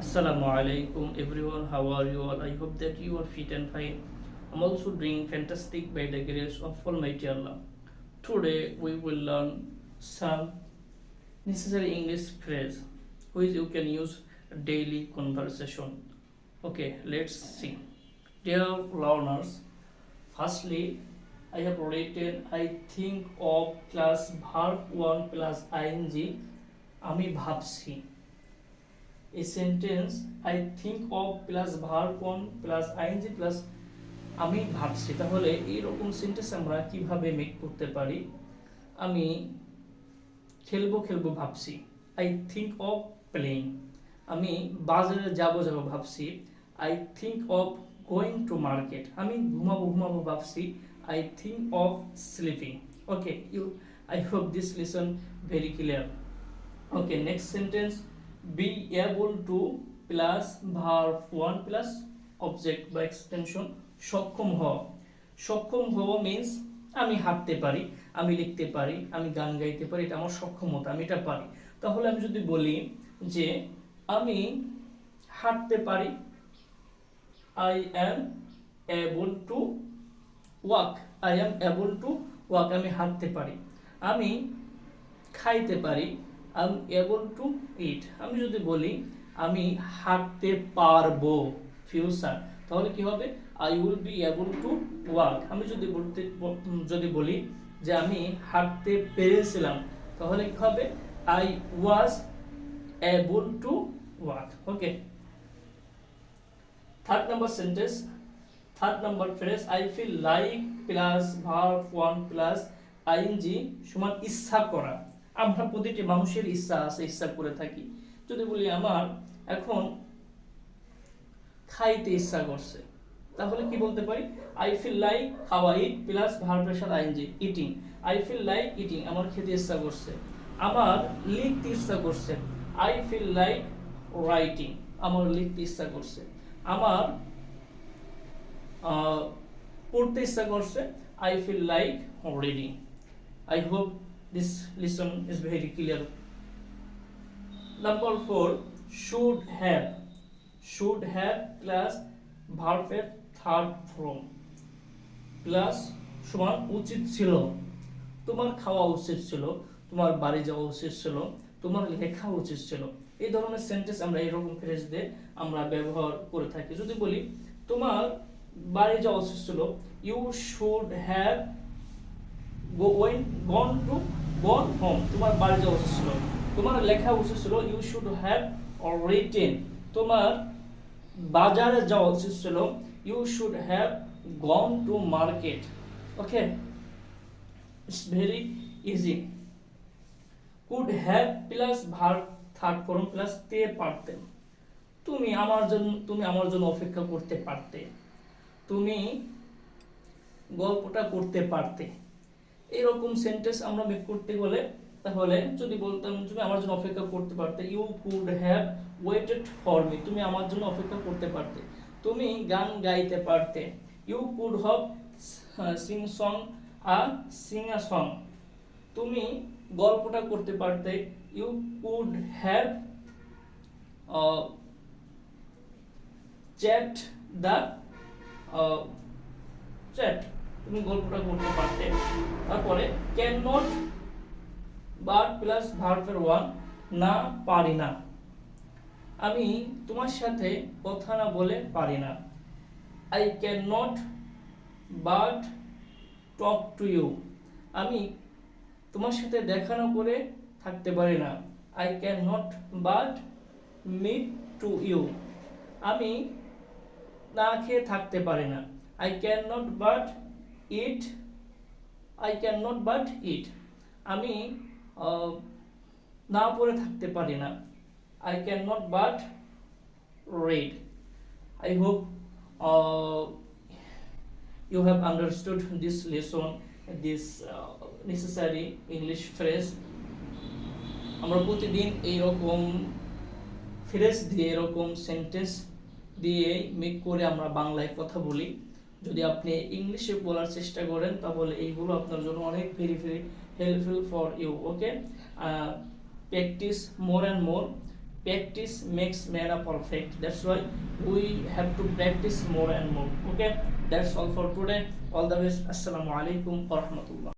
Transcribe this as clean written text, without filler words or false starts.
Assalamu alaikum everyone, how are you all? I hope that you are fit and fine. I'm also doing fantastic by the grace of Almighty Allah. Today we will learn some necessary English phrase which you can use daily conversation. Okay, let's see. Dear learners, firstly I have written I think of plus verb 1 plus ing আমি ভাবছি। এই sentence I think of plus verb one plus ING plus আমি ভাবছি। তাহলে এইরকম sentence আমরা কিভাবে make করতে পারি? আমি খেলবো ভাবছি, আই থিঙ্ক অফ প্লেইং। আমি বাজারে যাবো ভাবছি, I think of going to market. আমি ঘুমাবো ভাবছি, I think of sleeping. Okay, I hope this listen very clear. Okay, next sentence be able to plus verb 1 plus object বা extension সক্ষম হওয়া মিন্স আমি হাঁটতে পারি, আমি লিখতে পারি, আমি গান গাইতে পারি, এটা আমার সক্ষমতা, আমি এটা পারি। তাহলে আমি যদি বলি যে আমি হাঁটতে পারি, I am able to walk, I am able to walk, আমি হাঁটতে পারি। আমি খাইতে পারি, I am able to eat। আমি যদি বলি আমি হাঁটতে পারবো ফিউচার, তাহলে কি হবে? I will be able to walk। আমি যদি বলি যে আমি হাঁটতে পেরেছিলাম, তাহলে কি হবে? I was able to walk। Okay, third number phrase I feel like plus verb 1 plus ing সমান ইচ্ছা করা। আমরা প্রতিটি মানুষের ইচ্ছা আছে, ইচ্ছা করে থাকি। যদি বলি আমার এখন খাইতে ইচ্ছা করছে, তাহলে কি বলতে পারি? আই ফিল লাইক খাওয়া, ইট প্লাস ভার্বের সাথে ING eating. I feel like eating, আমার খেতে ইচ্ছা করছে। আমার লিখতে ইচ্ছা করছে, আই ফিল লাইক রাইটিং, আমার লিখতে ইচ্ছা করছে। আমার পড়তে ইচ্ছা করছে, I feel like reading. I hope this lesson is very clear. Number 4, should have plus verb এর third form plus সমান উচিত ছিল। তোমার খাওয়া উচিত ছিল, তোমার বাড়ি যাওয়া উচিত ছিল, তোমার লেখা উচিত ছিল। এই ধরনের সেন্টেন্স আমরা এরকম ফ্রেজ দিয়ে আমরা ব্যবহার করে থাকি। যদি বলি তোমার বাড়ি যাওয়া উচিত ছিল, you should have gone home, তোমার বাড়ি যাওয়া উচিত ছিল। তোমার লেখা উচিত ছিল, you should have written। তোমার বাজারে যাওয়া উচিত ছিল, you should have gone to market। Okay, it's very easy। could have plus verb third form plus তে পারতেন। তুমি আমার জন্য অপেক্ষা করতে পারতে, তুমি গল্পটা করতে পারতে। এরকম সেন্টেন্স আমরা মেক করতে গেলে, তাহলে যদি বলতাম তুমি আমার জন্য অপেক্ষা করতে পারতে, you could have waited for me, তুমি আমার জন্য অপেক্ষা করতে পারতে। তুমি গান গাইতে পারতে, you could have sing a song. তুমি গল্পটা করতে পারতে, you could have chat the chat, তুমি গল্পটা করতে পারতে। তারপরে ক্যান নট বাট প্লাস ভার্বের 1 না পারি না। আমি তোমার সাথে কথা না বলে পারি না, I can not but talk to you. আমি তোমার সাথে দেখা না করে থাকতে পারি না, I can not but meet to you. আমি না খেয়ে থাকতে পারি না, I cannot but eat। আমি না পড়ে থাকতে পারি না, I cannot but read। I hope you have understood this lesson, this necessary English phrase। আমরা প্রতিদিন এইরকম ফ্রেজ দিয়ে, এরকম সেন্টেন্স দিয়ে মেক করে আমরা বাংলায় কথা বলি। যদি আপনি ইংলিশে বলার চেষ্টা করেন, তাহলে এইগুলো আপনার জন্য অনেক very very helpful for you. Okay, practice more and more practice makes man a perfect. That's why we have to practice more and more. Okay, that's all for today. All the best. Assalamu alaikum wa rahmatullah.